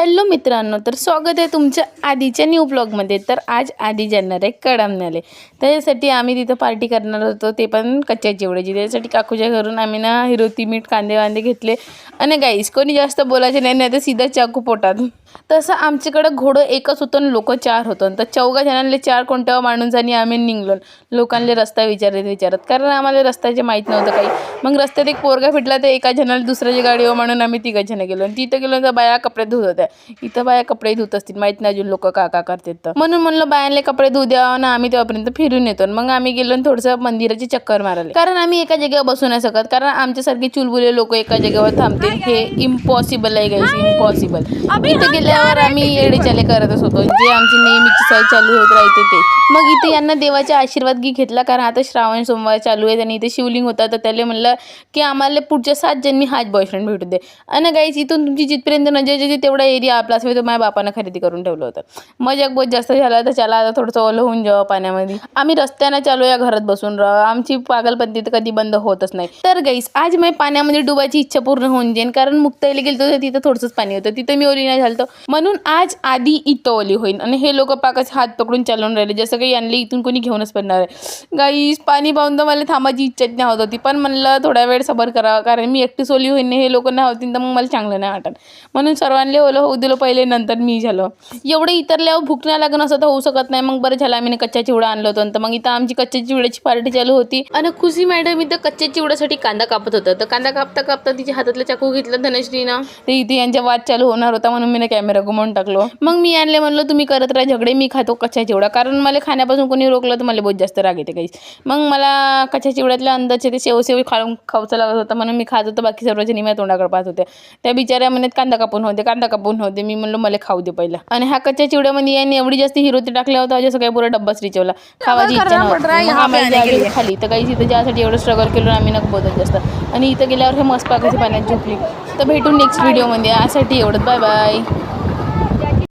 Hello मित्रांनो, तर स्वागत आहे तुमच्या आधीच्या न्यू ब्लॉगमध्ये। तर आज आधी जाणार आहे कळमन्याला। त्यासाठी आम्ही तिथं पार्टी करणार होतो, ते पण कच्च्या चिवड्याची। त्यासाठी काकूच्या घरून आम्ही ना हिरोती मीठ कांदे वांदे घेतले। आणि गाईस कोणी जास्त बोलायचे नाही तर सीधा चाकू पोटात। तसं आमच्याकडे घोडं एकच होतं आणि लोक 4 होतं। तर 4 जणांना 4 कोणत्या माणूसांनी आम्ही निघलो। लोकांना रस्ता विचारत कारण आम्हाला रस्त्याचे माहित नव्हतं काही। मग रस्त्यात एक पोरगा भेटला, तर एका जणाला दुसऱ्याची गाडी हो म्हणून आम्ही 3 जण गेलो। आणि तिथं गेलो तर बाया कपडे धुत होत्या। इथं बाया कपडे धुत असतील, माहित नाही अजून लोक का करतात। तर म्हणून म्हणलं बायांना कपडे धुऊ द्या ना, आम्ही तेव्हापर्यंत फिरून येतो। मग आम्ही गेलो थोडंसं मंदिराची चक्कर मारले, कारण आम्ही एका जागेवर बसू नाही शकत, कारण आमच्यासारखे चुलबुले लोक एका जागेवर थांबतील हे इम्पॉसिबल आहे गाईस, इम्पॉसिबल। इथे गेल्यावर आम्ही येडेचाले करतच होतो, जे आमची नेहमीची सवय चालू होत राहते ते। मग इथे यांना देवाचा आशीर्वाद घेतला, कारण आता श्रावण सोमवार चालू आहे आणि इथे शिवलिंग होता। तर त्याला म्हणलं की आम्हाला पुढच्या 7 जन्मी हाच बॉयफ्रेंड भेटू दे। आणि गाईस इथून तुमची जिथपर्यंत नजर येते तेवढा एरिया आपला असेल, तर माझ्या बापानं खरेदी करून ठेवलं होतं। मजाक बहुत जास्त झाला, तर चला आता थोडंसं ओलं होऊन जावं पाण्यामध्ये। आम्ही रस्त्यानं चालू या, घरात बसून राहा, आमची पागलपंती तर कधी बंद होतच नाही। तर गाईस आज मी पाण्यामध्ये डुबायची इच्छा पूर्ण होऊन जाईल, कारण मुक्ताईला गेलो तर तिथं थोडंसंच पाणी होतं, तिथं मी ओली नाही झालतो, म्हणून आज आधी इथं ओली होईल। आणि हे लोक पाकच हात पकडून चालून राहिले, जसं काही आणले इथून कोणी घेऊनच पडणार आहे। गाईस पाणी पाहून तर मला थांबायची इच्छा नाही होत होती, पण म्हणलं थोडा वेळ सबर करा, कारण मी एकटीच ओली होईन, हे लोक नाही होतील तर मग मला चांगलं नाही वाटत। म्हणून सर्वांना ओलं होऊ दिलं पहिले, नंतर मी झालो। एवढं इतरल्यावर भूक नाही लागणं असं तर होऊ शकत नाही। मग बरं झालं आम्ही कच्चा चिवडा आणलं होतं, तर मग इथं आमची कच्च्या चिवड्याची पार्टी चालू होती। आणि खुशी मॅडम इथं कच्च्या चिवड्यासाठी कांदा कापत होतं, तर कांदा कापता तिच्या हातातला चाकू घेतला धनश्रीनं, तर इथे यांच्या वाद चालू होणार होता, म्हणून मी कॅमेरा घुमवून टाकलो। मग मी आणले, म्हणलं तुम्ही करत राहा झगडे, मी खातो कच्चा चिवडा, कारण मला खाण्यापासून कोणी रोखलं तर मला बहुत जास्त राग येते काही। मग मला कच्च्या चिवड्यातल्या अंदाजे ते सेव खाऊचं लागत होतं, म्हणून मी खात होतं, बाकी सर्वजणी माझ्या तोंडाकडे पाहत होत्या। त्या बिचाऱ्या म्हणत कांदा कापून होते, मी म्हणलं मला खाऊ दे पहिला। आणि हा कच्च्या चिवड्यामध्ये यांनी एवढी जास्त हिरोती टाकल्या होता, जसं काही पुरा डब्बाच रिचवला, खावाची इच्छा नव्हती खाली। तर काही इथं ज्यासाठी एवढं स्ट्रगल केलं आम्ही नको बोलत जास्त। आणि इथं गेल्यावर हे मस्त पाकाची पाण्यात झोपली। तर भेटून नेक्स्ट व्हिडिओमध्ये, यासाठी एवढंच, बाय बाय।